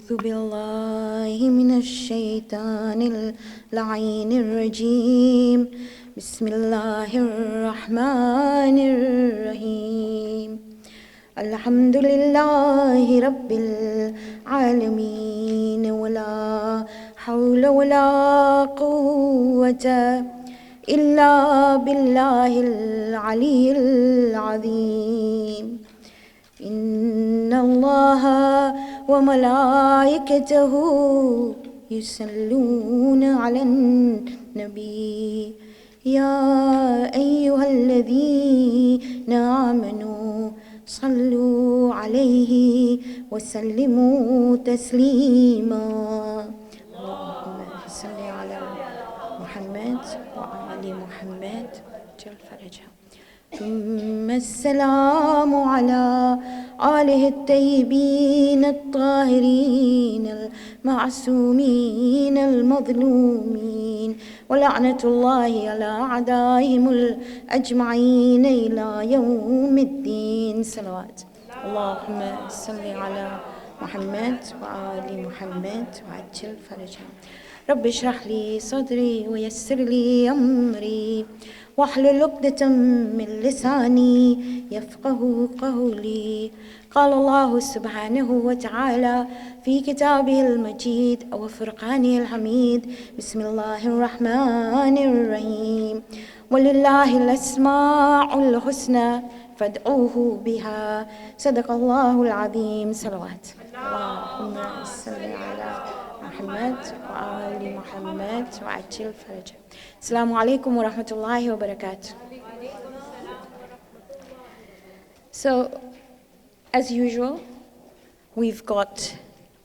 أعوذ بالله من الشيطان اللعين الرجيم بسم الله الرحمن الرحيم الحمد لله رب العالمين ولا حول ولا قوة إلا بالله العلي العظيم إن الله وملائكته يصلون على النبي يا أيها الذين آمنوا صلوا عليه وسلموا تسليما اللهم صل على محمد وآل محمد جل فرجه ثم السلام على آله الطيبين الطاهرين المعصومين المظلومين ولعنة الله على أعدائهم الأجمعين إلى يوم الدين صلوات اللهم صل على محمد وآل محمد وعجل فرجهم رب اشرح لي صدري ويسر لي أمري واحلل عقدة من لساني يفقه قولي قال الله سبحانه وتعالى في كتابه المجيد وفرقانه الحميد بسم الله الرحمن الرحيم ولله الأسماء الحسنى فادعوه بها صدق الله العظيم صلوات اللهم صل على محمد وآل محمد وعجل فرجه السلام عليكم ورحمة الله وبركاته. So, as usual, we've got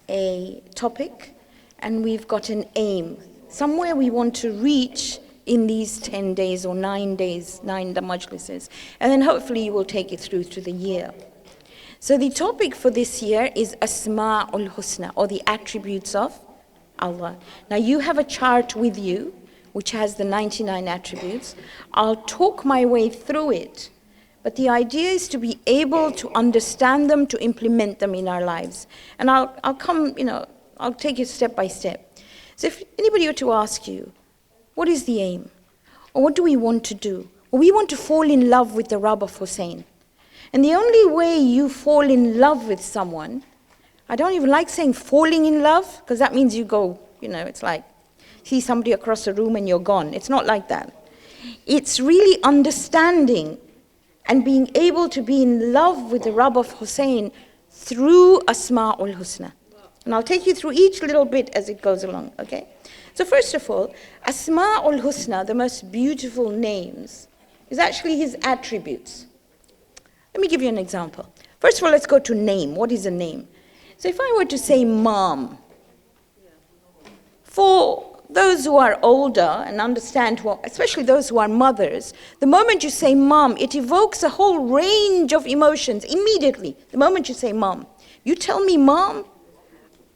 a topic and we've got an aim. Somewhere we want to reach in these 10 days or 9 days, 9 the majlises. And then hopefully you will take it through to the year. So the topic for this year is Asma'ul Husna, or the attributes of Allah. Now you have a chart with you, which has the 99 attributes. I'll talk my way through it, but the idea is to be able to understand them, to implement them in our lives. And I'll take it step by step. So if anybody were to ask you, what is the aim? Or what do we want to do? Well, we want to fall in love with the Rabb of Hussein. And the only way you fall in love with someone, I don't even like saying falling in love, because that means you go, it's like, see somebody across the room and you're gone. It's not like that. It's really understanding and being able to be in love with the Rabb of Hussein through Asma'ul Husna. And I'll take you through each little bit as it goes along, okay? So first of all, Asma'ul Husna, the most beautiful names, is actually his attributes. Let me give you an example. First of all, let's go to name. What is a name? So if I were to say mom, for those who are older and understand, especially those who are mothers, the moment you say mom, it evokes a whole range of emotions immediately. The moment you say mom. You tell me mom,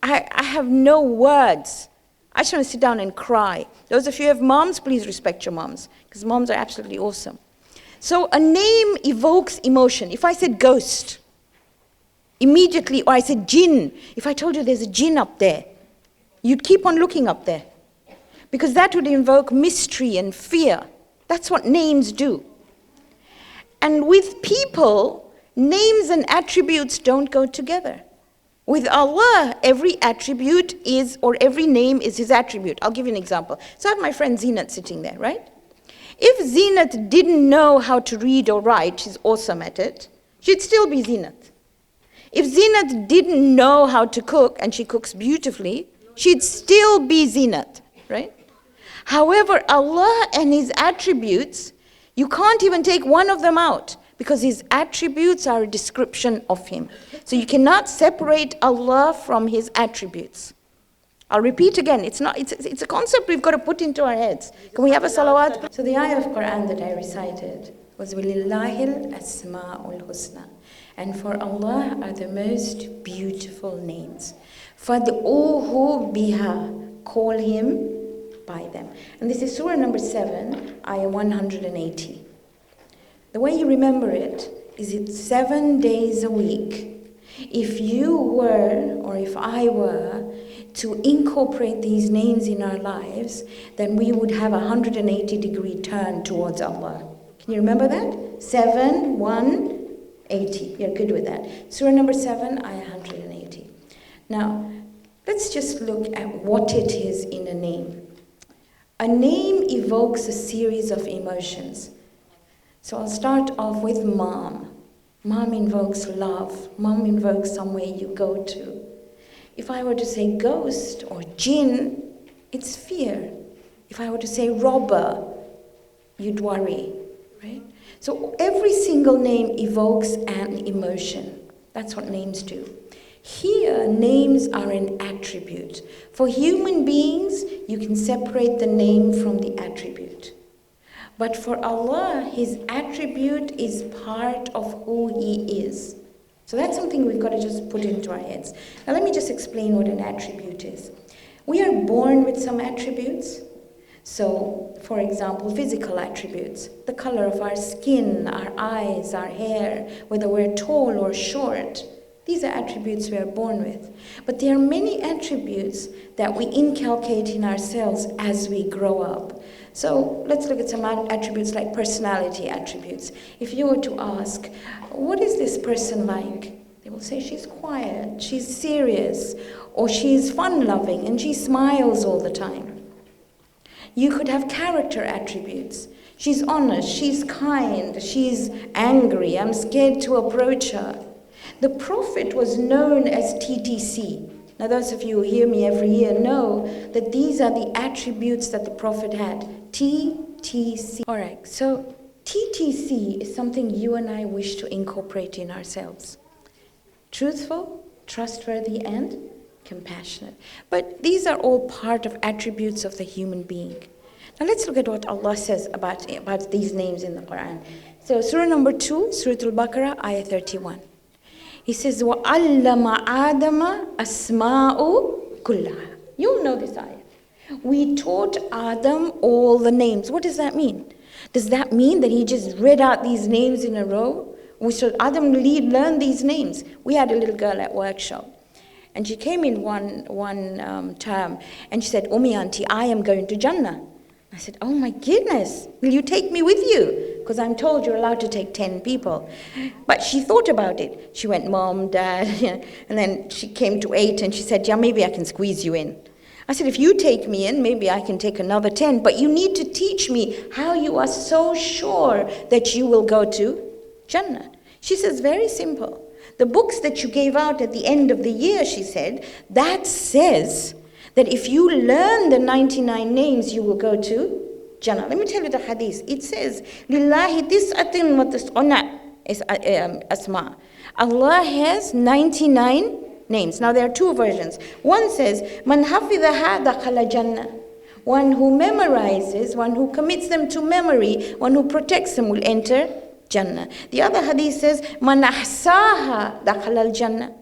I have no words. I just want to sit down and cry. Those of you who have moms, please respect your moms, because moms are absolutely awesome. So a name evokes emotion. If I said ghost, immediately, or I said jinn, if I told you there's a jinn up there, you'd keep on looking up there, because that would invoke mystery and fear. That's what names do. And with people, names and attributes don't go together. With Allah, every attribute is, or every name is his attribute. I'll give you an example. So I have my friend Zinat sitting there, right? If Zinat didn't know how to read or write, she's awesome at it, she'd still be Zinat. If Zinat didn't know how to cook, and she cooks beautifully, she'd still be Zinat, right? However, Allah and his attributes, you can't even take one of them out, because his attributes are a description of him. So you cannot separate Allah from his attributes. I'll repeat again, it's a concept we've got to put into our heads. Can we have a salawat? So the ayah of Quran that I recited was وَلِلَّهِ الْأَسْمَاءُ الْحُسْنَى. And for Allah are the most beautiful names. فَادْعُوهُ بِهَا. Call him by them. And this is Surah number 7, ayah 180. The way you remember it is it's 7 days a week. If you were, or if I were, to incorporate these names in our lives, then we would have a 180-degree turn towards Allah. Can you remember that? 7, 1, 80. You're good with that. Surah number 7, ayah 180. Now, let's just look at what it is in a name. A name evokes a series of emotions. So I'll start off with mom. Mom invokes love. Mom invokes somewhere you go to. If I were to say ghost or jinn, it's fear. If I were to say robber, you'd worry, right? So every single name evokes an emotion. That's what names do. Here, names are an attribute. For human beings, you can separate the name from the attribute. But for Allah, His attribute is part of who He is. So that's something we've got to just put into our heads. Now let me just explain what an attribute is. We are born with some attributes. So, for example, physical attributes. The color of our skin, our eyes, our hair, whether we're tall or short. These are attributes we are born with. But there are many attributes that we inculcate in ourselves as we grow up. So let's look at some attributes like personality attributes. If you were to ask, what is this person like? They will say she's quiet, she's serious, or she's fun-loving and she smiles all the time. You could have character attributes. She's honest, she's kind, she's angry, I'm scared to approach her. The Prophet was known as TTC. Now those of you who hear me every year know that these are the attributes that the Prophet had. TTC. All right, so TTC is something you and I wish to incorporate in ourselves. Truthful, trustworthy, and compassionate. But these are all part of attributes of the human being. Now let's look at what Allah says about these names in the Quran. So Surah number 2, Surah Al-Baqarah, ayah 31. He says, وَعَلَّمَ آدَمَ أَسْمَاءُ كُلَّهَا. You'll know this ayah. We taught Adam all the names. What does that mean? Does that mean that he just read out these names in a row? We should Adam learn these names. We had a little girl at workshop, and she came in one term, and she said, Ummi auntie, I am going to Jannah. I said, oh my goodness, will you take me with you? Because I'm told you're allowed to take 10 people. But she thought about it. She went, Mom, Dad, and then she came to 8, and she said, yeah, maybe I can squeeze you in. I said, if you take me in, maybe I can take another 10, but you need to teach me how you are so sure that you will go to Jannah. She says, very simple. The books that you gave out at the end of the year, she said, that says that if you learn the 99 names, you will go to Jannah. Let me tell you the hadith. It says, Lillahi tis'atin wa tis'una asma. Allah has 99 names. Now there are two versions. One says, Man hafidhaha dakhala Jannah. One who memorizes, one who commits them to memory, one who protects them will enter Jannah. The other hadith says, Man ahsaha dakhala al-Jannah.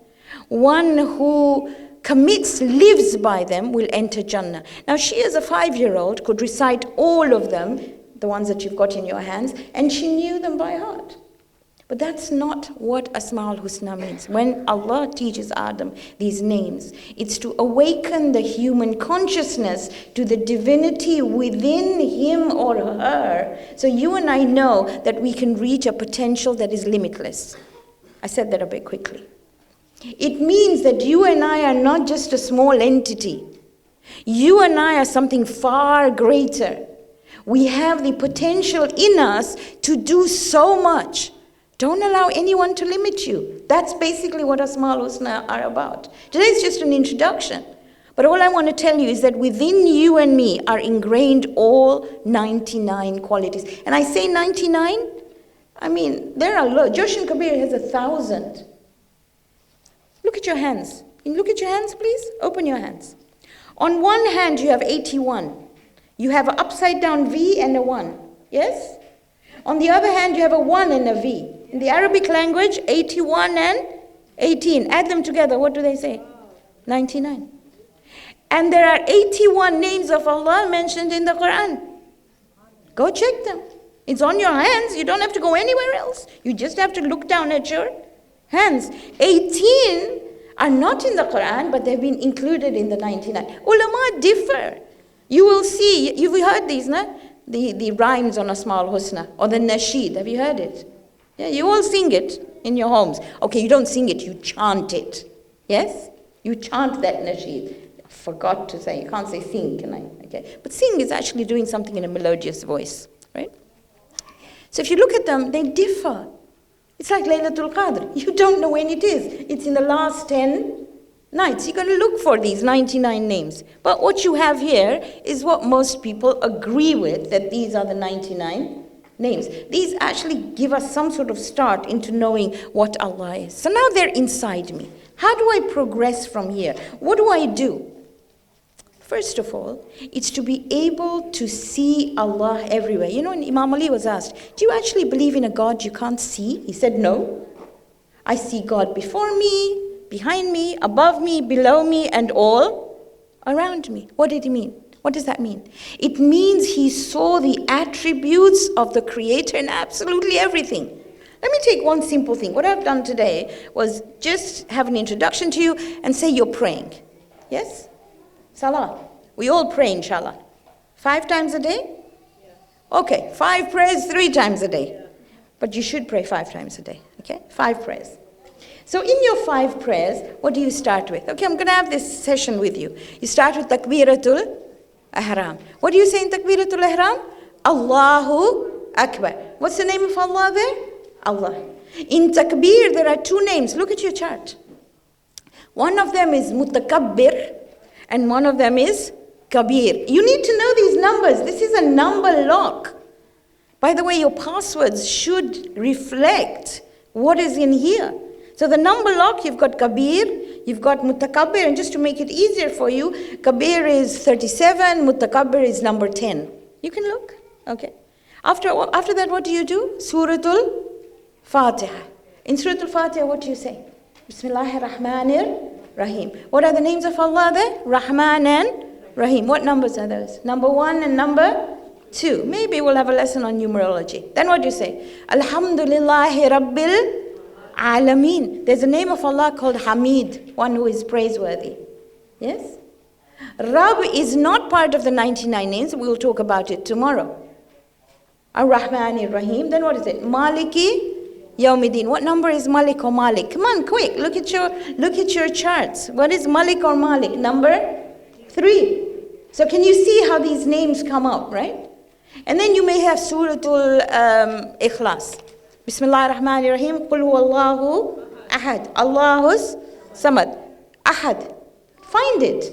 One who lives by them will enter Jannah. Now she as a 5-year-old could recite all of them, the ones that you've got in your hands, and she knew them by heart. But that's not what Asma'ul Husna means. When Allah teaches Adam these names, it's to awaken the human consciousness to the divinity within him or her. So you and I know that we can reach a potential that is limitless. I said that a bit quickly. It means that you and I are not just a small entity. You and I are something far greater. We have the potential in us to do so much. Don't allow anyone to limit you. That's basically what Asma'ul Husna are about. Today's just an introduction. But all I want to tell you is that within you and me are ingrained all 99 qualities. And I say 99, I mean, there are loads. Joshin Kabir has 1,000. Look at your hands. Can you look at your hands, please? Open your hands. On one hand, you have 81. You have an upside down V and a 1. Yes? On the other hand, you have a 1 and a V. In the Arabic language, 81 and 18. Add them together, what do they say? 99. And there are 81 names of Allah mentioned in the Quran. Go check them. It's on your hands. You don't have to go anywhere else. You just have to look down at your Hence, 18 are not in the Quran, but they've been included in the 99. Ulama differ. You will see, you've heard these, no? The rhymes on Asma'ul Husna, or the nasheed. Have you heard it? Yeah, you all sing it in your homes. Okay, you don't sing it, you chant it. Yes? You chant that nasheed. Forgot to say, you can't say sing, can I? Okay. But sing is actually doing something in a melodious voice, right? So if you look at them, they differ. It's like Laylatul Qadr. You don't know when it is. It's in the last 10 nights. You're going to look for these 99 names. But what you have here is what most people agree with, that these are the 99 names. These actually give us some sort of start into knowing what Allah is. So now they're inside me. How do I progress from here? What do I do? First of all, it's to be able to see Allah everywhere. You know, when Imam Ali was asked, do you actually believe in a God you can't see? He said, no. I see God before me, behind me, above me, below me, and all around me. What did he mean? What does that mean? It means he saw the attributes of the Creator in absolutely everything. Let me take one simple thing. What I've done today was just have an introduction to you and say you're praying. Yes? Salah. We all pray, inshallah. 5 times a day? Okay, 5 prayers 3 times a day. But you should pray 5 times a day, okay? 5 prayers. So in your 5 prayers, what do you start with? Okay, I'm going to have this session with you. You start with Takbiratul Ihram. What do you say in Takbiratul Ihram? Allahu Akbar. What's the name of Allah there? Allah. In Takbir, there are 2 names. Look at your chart. One of them is Mutakabbir, and one of them is Kabir. You need to know these numbers. This is a number lock. By the way, your passwords should reflect what is in here. So the number lock, you've got Kabir, you've got Mutakabbir, and just to make it easier for you, Kabir is 37, Mutakabbir is number 10. You can look, okay. After that, what do you do? Suratul Fatiha. In Suratul Fatiha, what do you say? Bismillahir Rahmanir Rahim. What are the names of Allah there? Rahman and Rahim. What numbers are those? Number 1 and number 2. Maybe we'll have a lesson on numerology. Then what do you say? Alhamdulillahi Rabbil Alameen. There's a name of Allah called Hamid, one who is praiseworthy. Yes? Rabb is not part of the 99 names. We'll talk about it tomorrow. Ar-Rahman Ar-Rahim. Then what is it? Maliki Yawmiddin. What number is Malik or Malik? Come on, quick. Look at your charts. What is Malik or Malik? Number 3. So can you see how these names come up, right? And then you may have Suratul Ikhlas. Bismillah ar-Rahman ar-Rahim. Qul huwallahu ahad. Allahus samad. Ahad. Find it.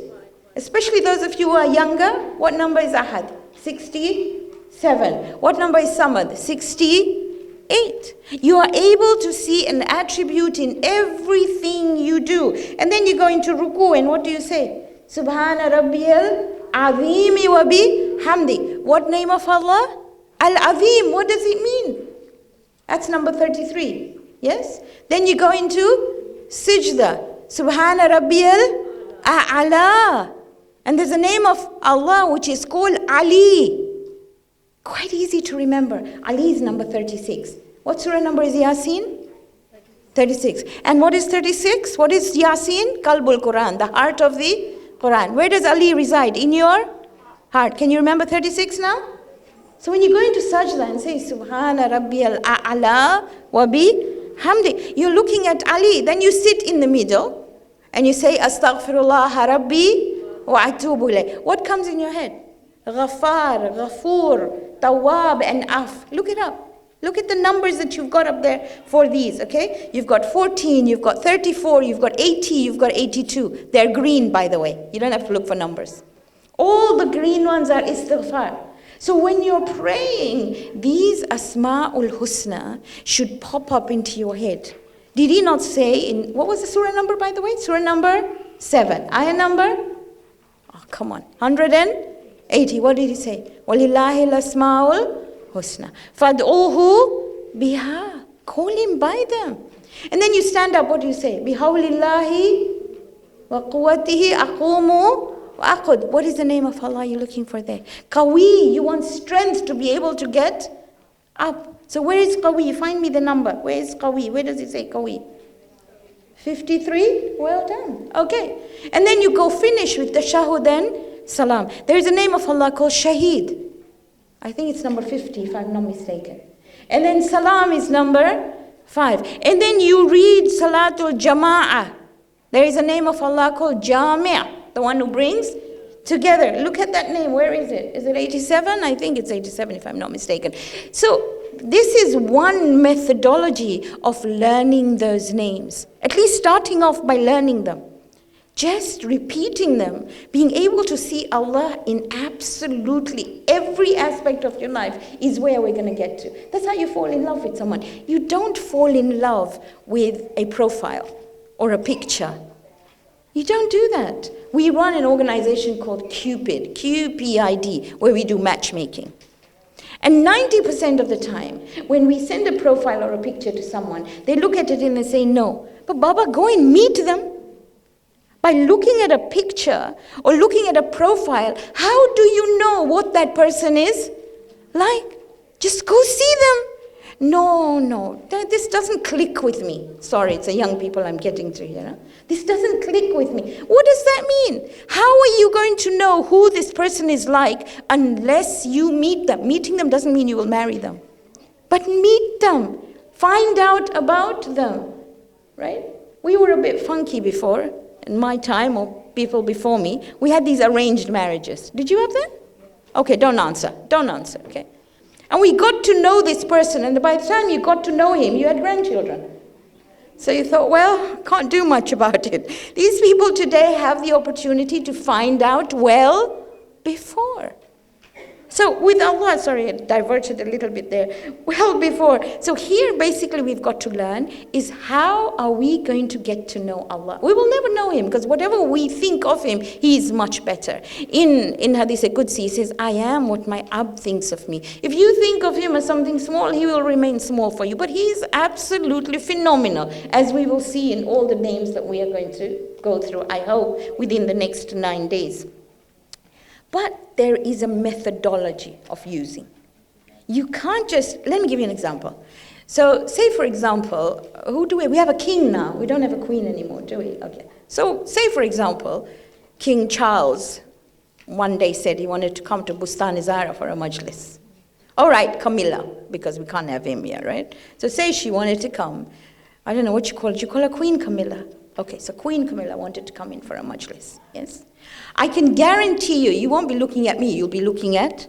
Especially those of you who are younger. What number is ahad? 67. What number is samad? 68. You are able to see an attribute in everything you do. And then you go into ruku, and what do you say? Subhana Rabbiyal Azimi wa bihamdi. What name of Allah? Al-Azim. What does it mean? That's number 33. Yes? Then you go into Sijda. Subhana Rabbiyal A'ala. And there's a name of Allah which is called Ali. Quite easy to remember. Ali is number 36. What surah number is Yasin? 36. And what is 36? What is Yasin? Qalbul Quran, the heart of the Quran. Where does Ali reside? In your heart. Can you remember 36 now? So when you go into sajda and say Subhana Rabbiyal A'la wa bihamdi, you're looking at Ali. Then you sit in the middle and you say Astaghfirullah Rabbi wa atubu ilayh. What comes in your head? Ghaffar, Ghafoor, Tawwab, and Af. Look it up. Look at the numbers that you've got up there for these, okay? You've got 14, you've got 34, you've got 80, you've got 82. They're green, by the way. You don't have to look for numbers. All the green ones are istighfar. So when you're praying, these Asma'ul Husna should pop up into your head. Did he not say what was the surah number, by the way? Surah number 7. Ayah number? Oh, come on. 180. What did he say? وَلِلَّهِ الْأَسْمَاءُ Husna. Fad'uhu biha. Call him by them. And then you stand up, what do you say? Bihawlillahi wa quwwatihi aqumu wa aqud. What is the name of Allah you're looking for there? Qawi. You want strength to be able to get up. So where is Qawi? Find me the number. Where is Qawi? Where does it say Qawi? 53? Well done. Okay. And then you go finish with tashahhud and salam. There is a name of Allah called Shaheed. I think it's number 50 if I'm not mistaken. And then salam is number 5. And then you read Salatul Jama'ah. There is a name of Allah called Jami', the one who brings together. Look at that name. Where is it? Is it 87? I think it's 87 if I'm not mistaken. So this is one methodology of learning those names. At least starting off by learning them. Just repeating them, being able to see Allah in absolutely every aspect of your life is where we're going to get to. That's how you fall in love with someone. You don't fall in love with a profile or a picture. You don't do that. We run an organization called Cupid, QPID, where we do matchmaking. And 90% of the time, when we send a profile or a picture to someone, they look at it and they say no. But Baba, go and meet them. By looking at a picture or looking at a profile, how do you know what that person is like? Just go see them. No, this doesn't click with me. Sorry, it's the young people I'm getting to here. This doesn't click with me. What does that mean? How are you going to know who this person is like unless you meet them? Meeting them doesn't mean you will marry them. But meet them. Find out about them. Right? We were a bit funky before. In my time, or people before me, we had these arranged marriages. Did you have that? Okay, don't answer, okay? And we got to know this person, and by the time you got to know him, you had grandchildren. So you thought, well, can't do much about it. These people today have the opportunity to find out well before. So with Allah, sorry, I diverted a little bit there, well before. So here basically we've got to learn is how are we going to get to know Allah? We will never know Him because whatever we think of Him, He is much better. In Hadith Qudsi, He says, I am what my Ab thinks of me. If you think of Him as something small, He will remain small for you. But He is absolutely phenomenal, as we will see in all the names that we are going to go through, I hope, within the next 9 days. But there is a methodology of using. You can't just, let me give you an example. So say for example, we have a king now. We don't have a queen anymore, do we? Okay. So say for example, King Charles one day said he wanted to come to Bustan-e-Zahra for a majlis. All right, Camilla, because we can't have him here, right? So say she wanted to come. I don't know what you call it. You call her Queen Camilla. Okay, so Queen Camilla wanted to come in for a majlis, yes? I can guarantee you won't be looking at me, you'll be looking at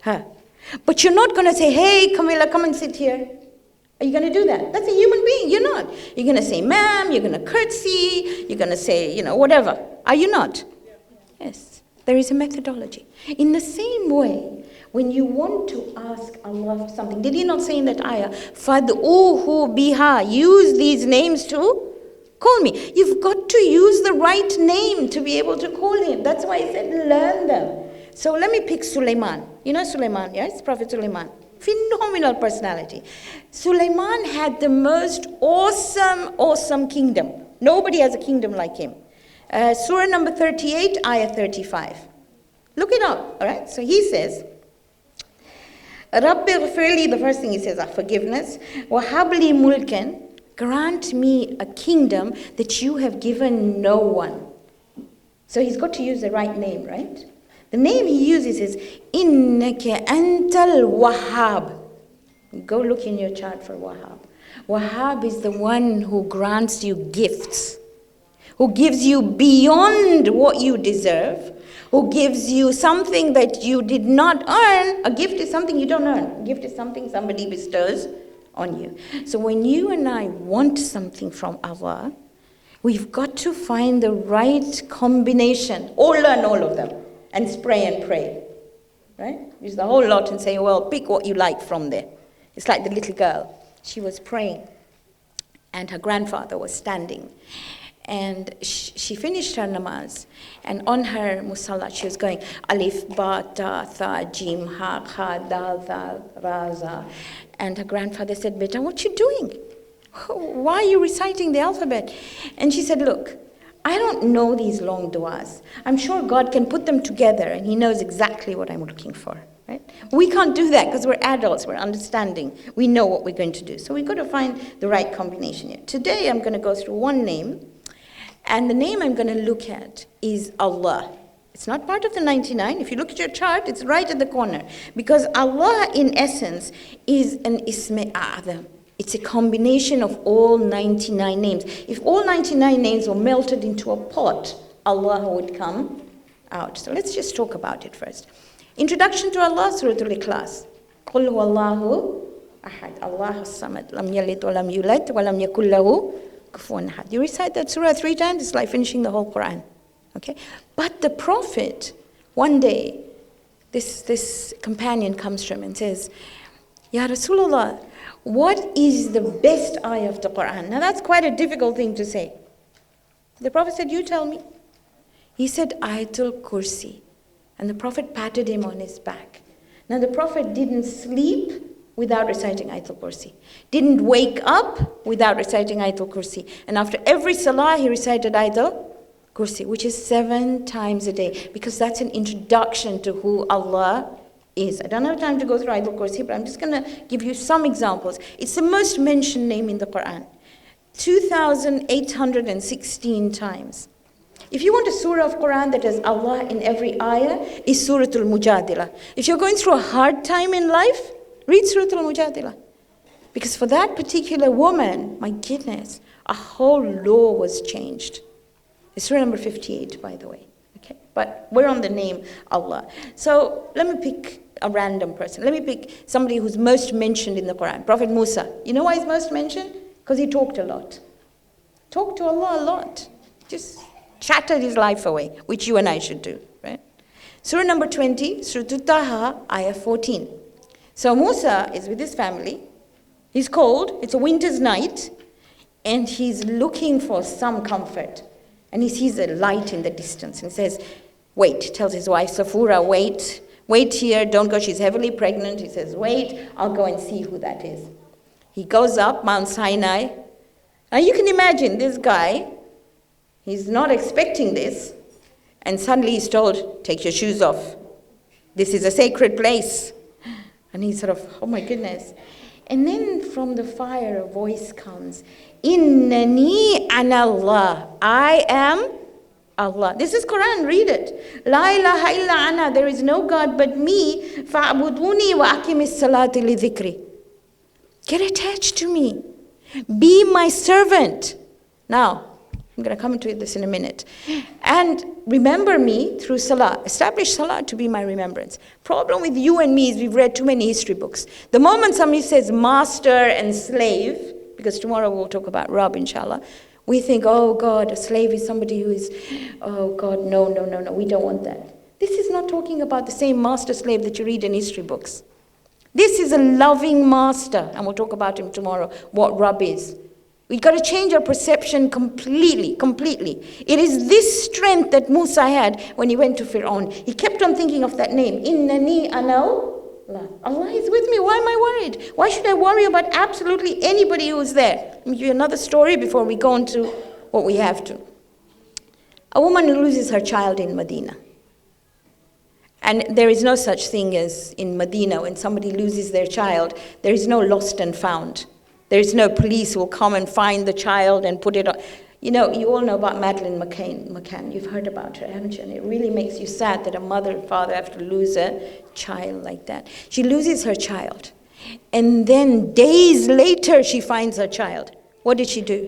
her. But you're not going to say, hey, Camilla, come and sit here. Are you going to do that? That's a human being, you're not. You're going to say, ma'am, you're going to curtsy, you're going to say, whatever. Are you not? Yes, there is a methodology. In the same way, when you want to ask Allah for something, did He not say in that ayah, Fad'uhu biha, use these names to call me. You've got to use the right name to be able to call Him. That's why He said, learn them. So let me pick Sulaiman. You know Sulaiman, yes? Prophet Sulaiman. Phenomenal personality. Sulaiman had the most awesome kingdom. Nobody has a kingdom like him. Surah number 38, ayah 35. Look it up, all right? So he says, Rabbi ghfirli, the first thing he says, forgiveness. Wa habli mulkan, grant me a kingdom that you have given no one. So he's got to use the right name, right? The name he uses is Innaka Antal Wahhab. Go look in your chart for Wahhab. Wahhab is the one who grants you gifts, who gives you beyond what you deserve, who gives you something that you did not earn. A gift is something you don't earn. A gift is something somebody bestows on you. So when you and I want something from Allah, we've got to find the right combination, or learn all of them, and spray and pray, right? Use the whole lot and say, well, pick what you like from there. It's like the little girl. She was praying, and her grandfather was standing. And she finished her namaz, and on her musalla she was going, Alif, Ba, Ta, Tha, Jim, Ha, Kha, Dal, Thal, Ra, Za. And her grandfather said, Beta, what you doing? Why are you reciting the alphabet? And she said, look, I don't know these long du'as. I'm sure God can put them together and He knows exactly what I'm looking for. Right? We can't do that because we're adults, we're understanding, we know what we're going to do. So we've got to find the right combination here. Today I'm going to go through one name, and the name I'm going to look at is Allah. It's not part of the 99. If you look at your chart, it's right at the corner. Because Allah, in essence, is an Ism A'zam. It's a combination of all 99 names. If all 99 names were melted into a pot, Allah would come out. So let's just talk about it first. Introduction to Allah, Surah Al-Ikhlas. Qul huwallahu ahad, Allahu samad, lam yalid wa lam yulad, wa lam yakul lahu kufuwan ahad. You recite that surah 3 times, it's like finishing the whole Quran. Okay? But the Prophet, one day, this companion comes to him and says, Ya Rasulullah, what is the best ayah of the Quran? Now that's quite a difficult thing to say. The Prophet said, you tell me. He said, Ayatul Kursi. And the Prophet patted him on his back. Now the Prophet didn't sleep without reciting Ayatul Kursi. Didn't wake up without reciting Ayatul Kursi. And after every salah, he recited Ayatul Kursi, which is 7 times a day, because that's an introduction to who Allah is. I don't have time to go through Ayatul Kursi, but I'm just going to give you some examples. It's the most mentioned name in the Quran. 2,816 times. If you want a surah of Quran that has Allah in every ayah, is Surah Al-Mujadilah. If you're going through a hard time in life, read Surah Al-Mujadilah. Because for that particular woman, my goodness, a whole law was changed. It's surah number 58, by the way. Okay, but we're on the name Allah. So let me pick a random person. Let me pick somebody who's most mentioned in the Quran. Prophet Musa. You know why he's most mentioned? Because he talked a lot. Talked to Allah a lot. Just chattered his life away, which you and I should do, right? Surah number 20, Surah Taha, ayah 14. So Musa is with his family. He's cold. It's a winter's night. And he's looking for some comfort. And he sees a light in the distance. And he says, wait. Tells his wife, Safura, wait. Wait here. Don't go. She's heavily pregnant. He says, wait. I'll go and see who that is. He goes up Mount Sinai. Now you can imagine this guy. He's not expecting this. And suddenly he's told, take your shoes off. This is a sacred place. And he's sort of, oh my goodness. And then from the fire a voice comes. Innani anallah. I am Allah. This is Quran, read it. La ilaha illa ana. There is no God but me. Fa'buduni wa aqimis salati li dhikri. Get attached to me. Be my servant. Now, I'm going to come into this in a minute. And remember me through salah. Establish salah to be my remembrance. Problem with you and me is we've read too many history books. The moment somebody says master and slave, because tomorrow we'll talk about Rab, inshallah, we think, oh God, a slave is somebody who is, oh God, no, we don't want that. This is not talking about the same master-slave that you read in history books. This is a loving master, and we'll talk about him tomorrow, what Rab is. We've got to change our perception completely. It is this strength that Musa had when he went to Fir'aun. He kept on thinking of that name. Innani anal. Allah is with me. Why am I worried? Why should I worry about absolutely anybody who is there? Let me give you another story before we go on to what we have to. A woman loses her child in Medina. And there is no such thing as in Medina when somebody loses their child, there is no lost and found. There is no police who will come and find the child and put it on. You know, you all know about Madeleine McCann. You've heard about her, haven't you? And it really makes you sad that a mother and father have to lose a child like that. She loses her child. And then days later, she finds her child. What did she do?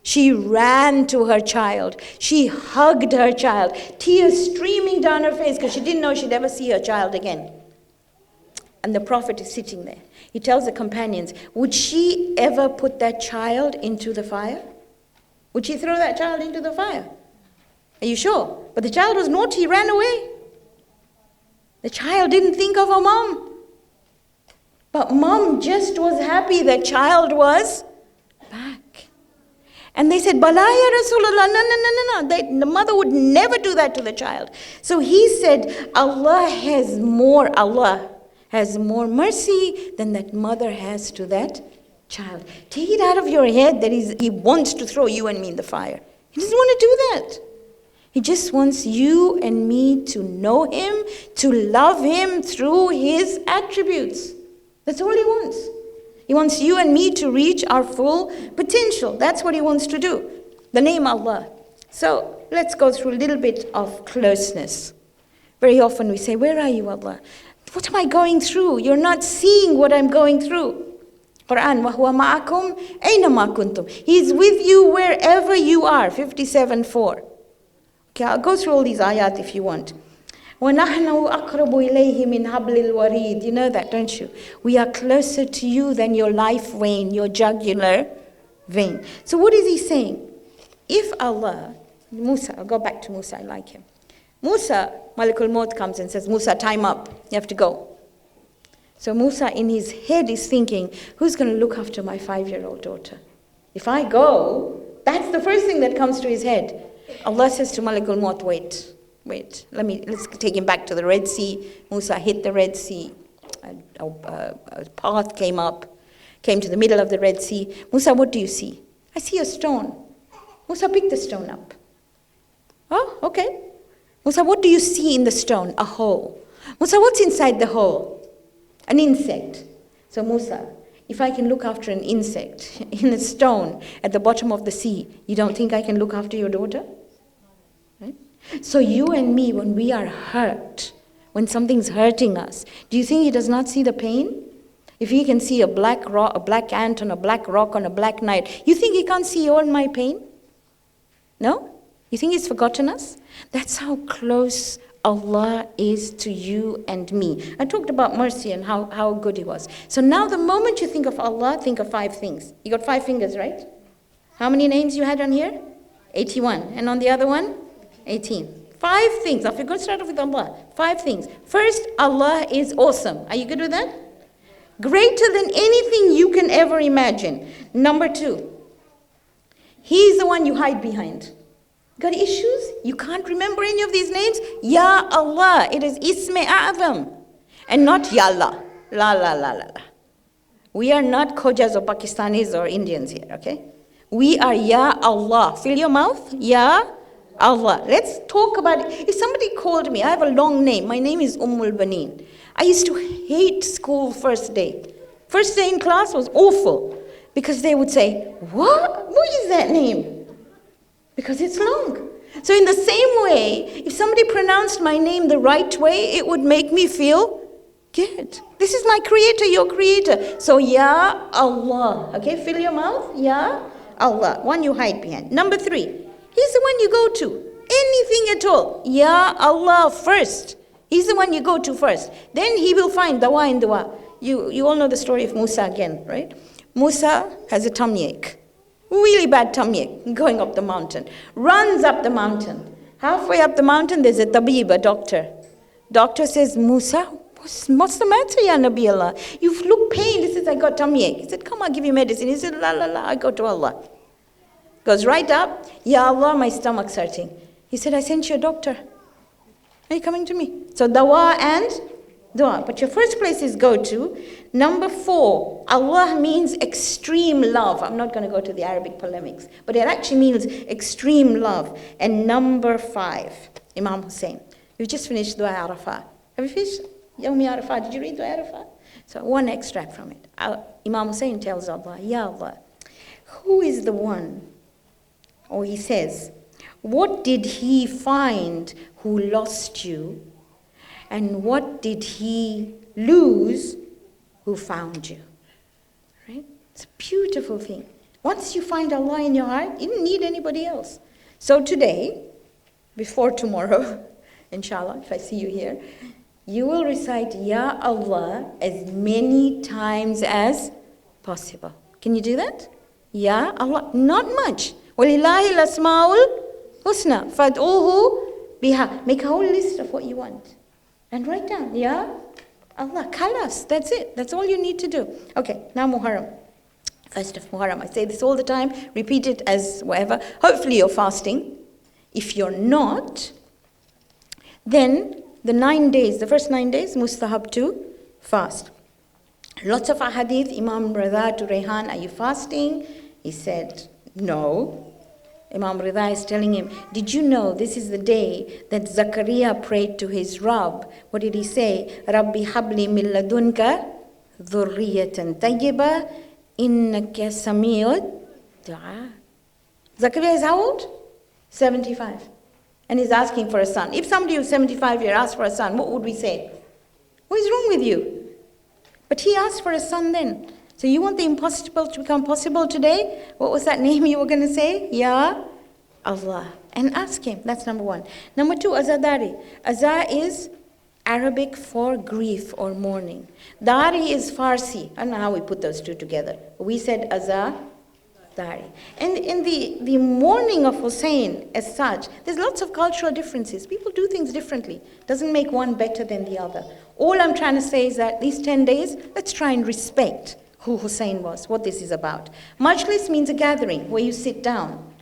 She ran to her child. She hugged her child. Tears streaming down her face because she didn't know she'd ever see her child again. And the Prophet is sitting there. He tells the companions, would she ever put that child into the fire? Would she throw that child into the fire? Are you sure? But the child was naughty, ran away. The child didn't think of her mom. But mom just was happy that child was back. And they said, Bala ya Rasulullah, no. The mother would never do that to the child. So he said, Allah has more mercy than that mother has to that child. Take it out of your head that he wants to throw you and me in the fire. He doesn't want to do that. He just wants you and me to know him, to love him through his attributes. That's all he wants. He wants you and me to reach our full potential. That's what he wants to do. The name Allah. So let's go through a little bit of closeness. Very often we say, where are you, Allah? What am I going through? You're not seeing what I'm going through. Quran, وَهُوَ مَعَكُمْ أَيْنَمَا كُنْتُمْ. He's with you wherever you are. 57:4. Okay, I'll go through all these ayat if you want. وَنَحْنُ أَقْرَبُ إِلَيْهِ مِنْ حَبْلِ الْوَرِيدِ. You know that, don't you? We are closer to you than your life vein, your jugular vein. So what is he saying? If Allah, Musa, I'll go back to Musa, I like him. Musa, Malakul Maut comes and says, Musa, time up, you have to go. So Musa in his head is thinking, who's going to look after my 5-year-old daughter? If I go, that's the first thing that comes to his head. Allah says to Malakul Maut, wait, let's take him back to the Red Sea. Musa hit the Red Sea. A path came up, came to the middle of the Red Sea. Musa, what do you see? I see a stone. Musa, pick the stone up. Oh, okay. Musa, what do you see in the stone? A hole. Musa, what's inside the hole? An insect. So Musa, if I can look after an insect in a stone at the bottom of the sea, you don't think I can look after your daughter? Right? So you and me, when we are hurt, when something's hurting us, do you think he does not see the pain? If he can see a black ant on a black rock on a black night, you think he can't see all my pain? No? You think he's forgotten us? That's how close Allah is to you and me. I talked about mercy and how good he was. So now the moment you think of Allah, think of 5 things. You got 5 fingers, right? How many names you had on here? 81. And on the other one? 18. 5 things. If you're going to start off with Allah, 5 things. First, Allah is awesome. Are you good with that? Greater than anything you can ever imagine. Number 2, He's the one you hide behind. Got issues? You can't remember any of these names? Ya Allah. It is Isme A'zam. And not Ya Allah. La la la la la. We are not Khojas or Pakistanis or Indians here, okay? We are Ya Allah. Fill your mouth. Ya Allah. Let's talk about it. If somebody called me, I have a long name. My name is Ummul Banin. I used to hate school first day. First day in class was awful. Because they would say, what? What is that name? Because it's long. So in the same way, if somebody pronounced my name the right way, it would make me feel good. This is my creator, your creator. So Ya Allah. Okay, fill your mouth. Ya Allah. One you hide behind. Number 3, He's the one you go to. Anything at all. Ya Allah first. He's the one you go to first. Then He will find dawa in dua. You all know the story of Musa again, right? Musa has a tummy ache. Really bad tummy ache, going up the mountain. Runs up the mountain. Halfway up the mountain, there's a tabib, a doctor. Doctor says, Musa, what's the matter, Ya Nabi Allah? You look pained. He says, I got tummy ache. He said, come, I'll give you medicine. He said, la, la, la, I go to Allah. Goes right up, Ya Allah, my stomach's hurting. He said, I sent you a doctor. Are you coming to me? So dawa and dua. But your first place is go to. Number 4, Allah means extreme love. I'm not going to go to the Arabic polemics, but it actually means extreme love. And number 5, Imam Hussein. We've just finished Dua Arafah. Have you finished Yawmi Arafah? Did you read Dua Arafah? So one extract from it. Imam Hussein tells Allah, Ya Allah, who is the one? Or he says, what did he find who lost you? And what did he lose who found you? Right? It's a beautiful thing. Once you find Allah in your heart, you don't need anybody else. So today, before tomorrow, inshallah, if I see you here, you will recite Ya Allah as many times as possible. Can you do that? Ya Allah. Not much. وَلِلَّهِ الْأَسْمَاءُ الْحُسْنَى فَادْعُوهُ بِهَا. Make a whole list of what you want. And write down, Ya Allah, khalas, that's it. That's all you need to do. Okay, now Muharram. First of Muharram. I say this all the time. Repeat it as whatever. Hopefully you're fasting. If you're not, then the 9 days, the first 9 days, mustahab to fast. Lots of ahadith. Imam Radha to Rehan, are you fasting? He said, no. Imam Rida is telling him, did you know this is the day that Zakariya prayed to his Rabb? What did he say? Rabbi habli min ladunka dhurriyatan tayyiba innaka sami'ud du'a. Zakariya is how old? 75. And he's asking for a son. If somebody who's 75 years asked for a son, what would we say? What is wrong with you? But he asked for a son then. So you want the impossible to become possible today? What was that name you were going to say? Ya Allah. And ask him. That's number one. Number two, azadari. Azar is Arabic for grief or mourning. Dari is Farsi. I don't know how we put those two together. We said azar, dari. And in the mourning of Hussein as such, there's lots of cultural differences. People do things differently. Doesn't make one better than the other. All I'm trying to say is that these 10 days, let's try and respect who Hussein was, what this is about. Majlis means a gathering where you sit down.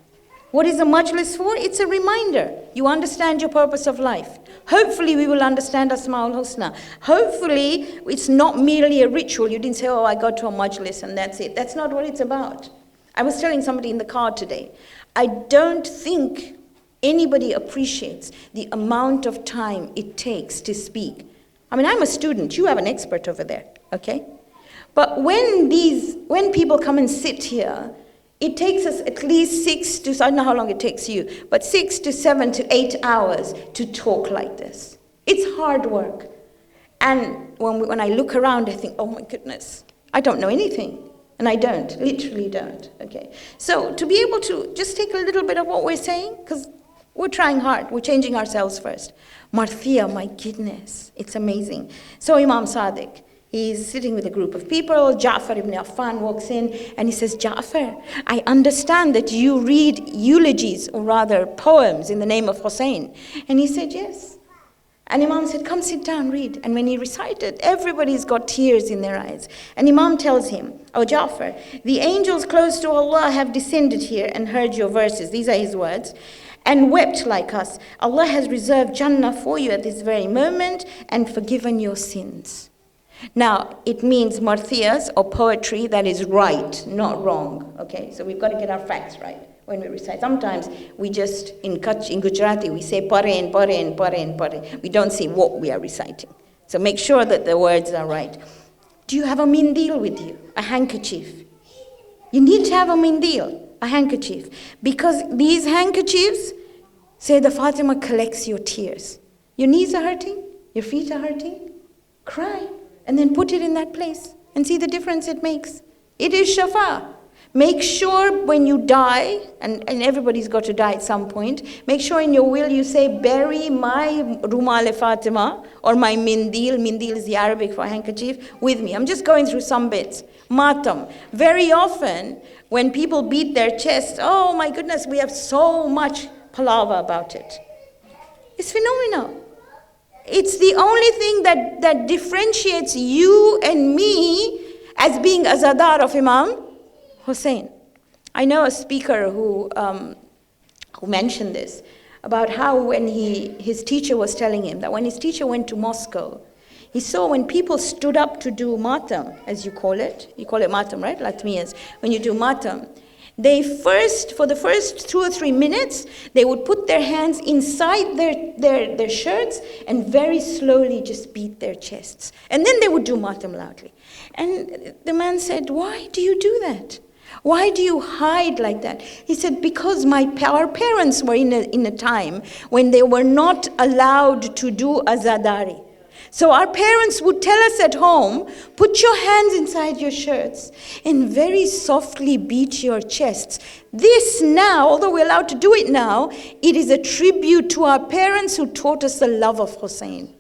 What is a majlis for? It's a reminder. You understand your purpose of life. Hopefully we will understand Asma'ul Husna. Hopefully it's not merely a ritual. You didn't say, oh, I got to a majlis and that's it. That's not what it's about. I was telling somebody in the car today, I don't think anybody appreciates the amount of time it takes to speak. I mean, I'm a student. You have an expert over there, okay? But when people come and sit here, it takes us at least I don't know how long it takes you, but 6 to 7 to 8 hours to talk like this. It's hard work. And when I look around, I think, oh my goodness, I don't know anything. And I don't, literally don't, okay? So to be able to just take a little bit of what we're saying, because we're trying hard, we're changing ourselves first. Marthia, my goodness, it's amazing. So Imam Sadiq, he's sitting with a group of people. Ja'far ibn Affan walks in and he says, Ja'far, I understand that you read eulogies, or rather poems, in the name of Hussein. And he said, yes. And Imam said, come sit down, read. And when he recited, everybody's got tears in their eyes. And Imam tells him, oh Ja'far, the angels close to Allah have descended here and heard your verses. These are his words. And wept like us. Allah has reserved Jannah for you at this very moment and forgiven your sins. Now, it means marthiyas or poetry that is right, not wrong. Okay, so we've got to get our facts right when we recite. Sometimes we just, in Gujarati, we say paren, paren, paren, paren. We don't say what we are reciting. So make sure that the words are right. Do you have a mindil with you? A handkerchief? You need to have a mindil, a handkerchief. Because these handkerchiefs, say the Fatima collects your tears. Your knees are hurting, your feet are hurting, cry. And then put it in that place and see the difference it makes. It is shafa. Make sure when you die, and everybody's got to die at some point, make sure in your will you say, bury my Rumal Fatima, or my mindil. Mindil is the Arabic for handkerchief, with me. I'm just going through some bits. Matam. Very often, when people beat their chest, oh my goodness, we have so much palaver about it. It's phenomenal. It's the only thing that differentiates you and me as being azadar of Imam Hussein. I know a speaker who mentioned this, about how when his teacher was telling him that when his teacher went to Moscow, he saw when people stood up to do matam, as you call it matam, right? Latmiyas. When you do matam, for the first 2 or 3 minutes, they would put their hands inside their shirts and very slowly just beat their chests. And then they would do matam loudly. And the man said, why do you do that? Why do you hide like that? He said, because our parents were in a time when they were not allowed to do azadari. So our parents would tell us at home, put your hands inside your shirts and very softly beat your chests. This now, although we're allowed to do it now, it is a tribute to our parents who taught us the love of Hussein.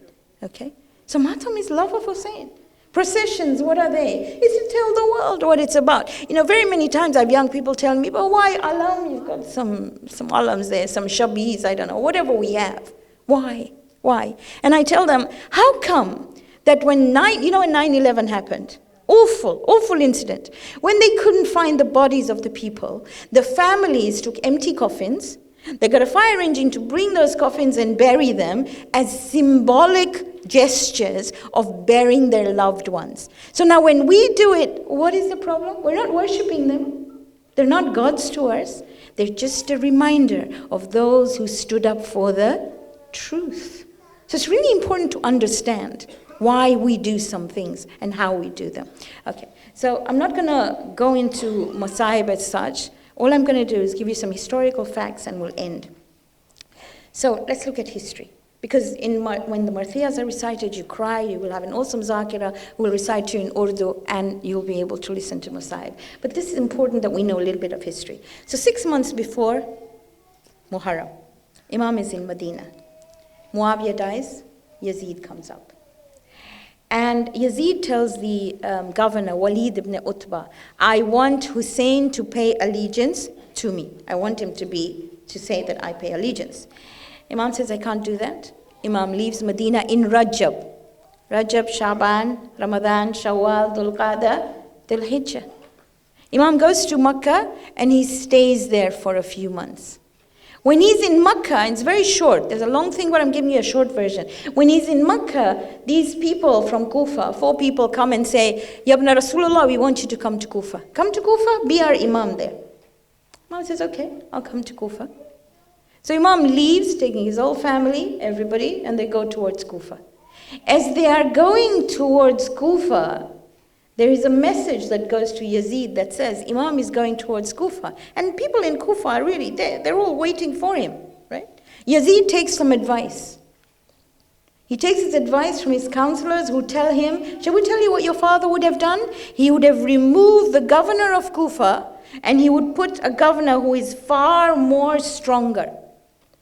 Okay? So matam is love of Hussein. Processions, what are they? It's to tell the world what it's about. You know, very many times I have young people tell me, but why alam? You've got some alams there, some shabis, I don't know, whatever we have. Why? Why? And I tell them, how come that when 9/11 happened, awful incident, when they couldn't find the bodies of the people, the families took empty coffins, they got a fire engine to bring those coffins and bury them as symbolic gestures of burying their loved ones. So now when we do it, what is the problem? We're not worshipping them. They're not gods to us. They're just a reminder of those who stood up for the truth. So it's really important to understand why we do some things and how we do them. Okay, so I'm not going to go into Masaib as such. All I'm going to do is give you some historical facts and we'll end. So let's look at history. Because when the marthiyas are recited, you cry, you will have an awesome Zakira who will recite to you in Urdu, and you'll be able to listen to Masaib. But this is important that we know a little bit of history. So 6 months before Muharram, Imam is in Medina. Muawiyah dies, Yazid comes up. And Yazid tells the governor, Walid ibn Utbah, I want Hussein to pay allegiance to me. I want him to say that I pay allegiance. Imam says, I can't do that. Imam leaves Medina in Rajab. Rajab, Shaban, Ramadan, Shawwal, Dhul Qa'dah, Dhul Hijjah. Imam goes to Makkah and he stays there for a few months. When he's in Makkah, it's very short. There's a long thing, but I'm giving you a short version. When he's in Makkah, these people from Kufa, 4 people come and say, Yabna Rasulullah, we want you to come to Kufa. Come to Kufa, be our Imam there. Imam says, okay, I'll come to Kufa. So Imam leaves, taking his whole family, everybody, and they go towards Kufa. As they are going towards Kufa, there is a message that goes to Yazid that says, Imam is going towards Kufa. And people in Kufa are really there. They're all waiting for him, right? Yazid takes some advice. He takes his advice from his counselors who tell him, shall we tell you what your father would have done? He would have removed the governor of Kufa and he would put a governor who is far more stronger.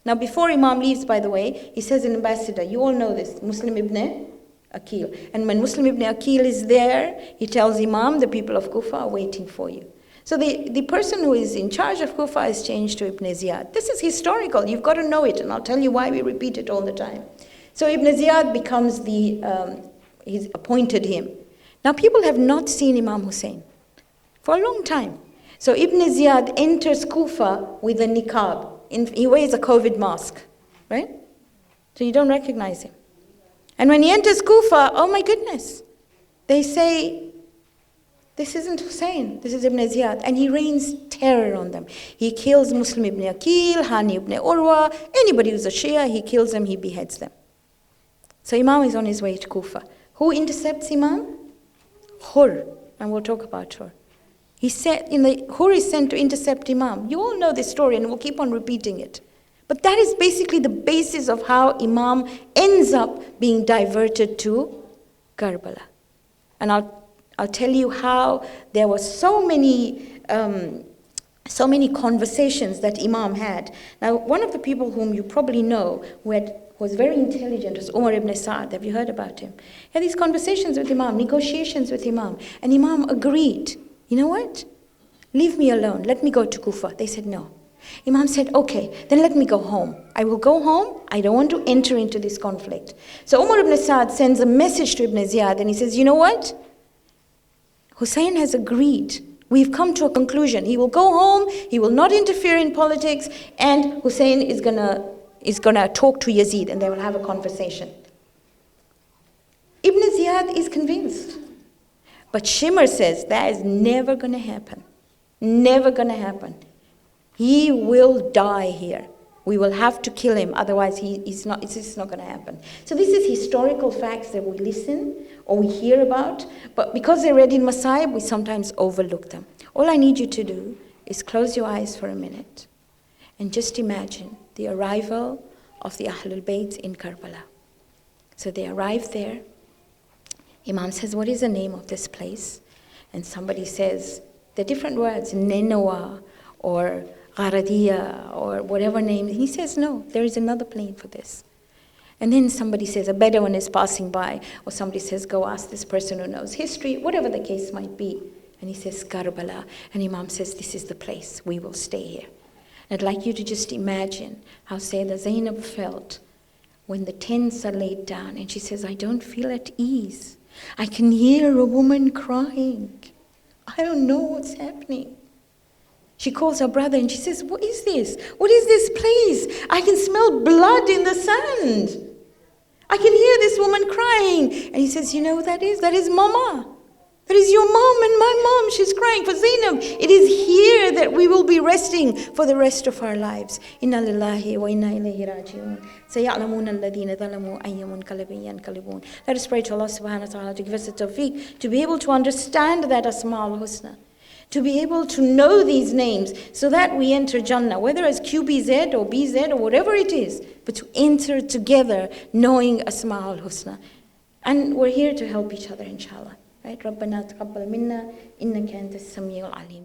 Now before Imam leaves, by the way, he says an ambassador, you all know this, Muslim ibn Aqil. And when Muslim ibn Aqil is there, he tells Imam, the people of Kufa are waiting for you. So the person who is in charge of Kufa is changed to Ibn Ziyad. This is historical, you've got to know it, and I'll tell you why we repeat it all the time. So Ibn Ziyad becomes he's appointed him. Now people have not seen Imam Hussein for a long time. So Ibn Ziyad enters Kufa with a niqab. He wears a COVID mask, right? So you don't recognize him. And when he enters Kufa, oh my goodness, they say, this isn't Hussein, this is Ibn Ziyad. And he rains terror on them. He kills Muslim ibn Aqil, Hani ibn Urwa, anybody who's a Shia, he kills them, he beheads them. So Imam is on his way to Kufa. Who intercepts Imam? Hur, and we'll talk about Hur. Hur is sent to intercept Imam. You all know this story and we'll keep on repeating it. But that is basically the basis of how Imam ends up being diverted to Karbala. And I'll tell you how there were so many conversations that Imam had. Now, one of the people whom you probably know who was very intelligent was Umar ibn Sa'd. Have you heard about him? He had these conversations with Imam, negotiations with Imam. And Imam agreed. You know what? Leave me alone. Let me go to Kufa. They said no. Imam said, okay, then let me go home. I will go home. I don't want to enter into this conflict. So Umar ibn Sa'd sends a message to Ibn Ziyad and he says, you know what? Hussein has agreed. We've come to a conclusion. He will go home. He will not interfere in politics. And Hussein is gonna talk to Yazid and they will have a conversation. Ibn Ziyad is convinced. But Shimmer says that is never going to happen. Never going to happen. He will die here. We will have to kill him, otherwise it's not going to happen. So this is historical facts that we listen or we hear about, but because they're read in Masaib, we sometimes overlook them. All I need you to do is close your eyes for a minute and just imagine the arrival of the Ahlulbayt in Karbala. So they arrive there. Imam says, what is the name of this place? And somebody says, the different words, Nenawa or Gharadiya or whatever name. He says, no, there is another name for this. And then somebody says, a Bedouin is passing by, or somebody says, go ask this person who knows history, whatever the case might be. And he says, Karbala. And Imam says, this is the place, we will stay here. And I'd like you to just imagine how Sayyidah Zainab felt when the tents are laid down and she says, I don't feel at ease. I can hear a woman crying. I don't know what's happening. She calls her brother and she says, what is this? What is this place? I can smell blood in the sand. I can hear this woman crying. And he says, you know who that is? That is Mama. That is your mom and my mom. She's crying for Zainab. It is here that we will be resting for the rest of our lives. Inna lillahi wa inna ilayhi raji'un. Saya'lamuna alladhina zalamu ayya munqalibin yanqalibun. Let us pray to Allah subhanahu wa ta'ala to give us the tawfiq to be able to understand that Asma'ul Husna, to be able to know these names so that we enter Jannah, whether as QBZ or BZ or whatever it is, but to enter together knowing Asma'ul Husna. And we're here to help each other, inshallah. Right? ربنا تقبل منا إنك أنت السميع العليم.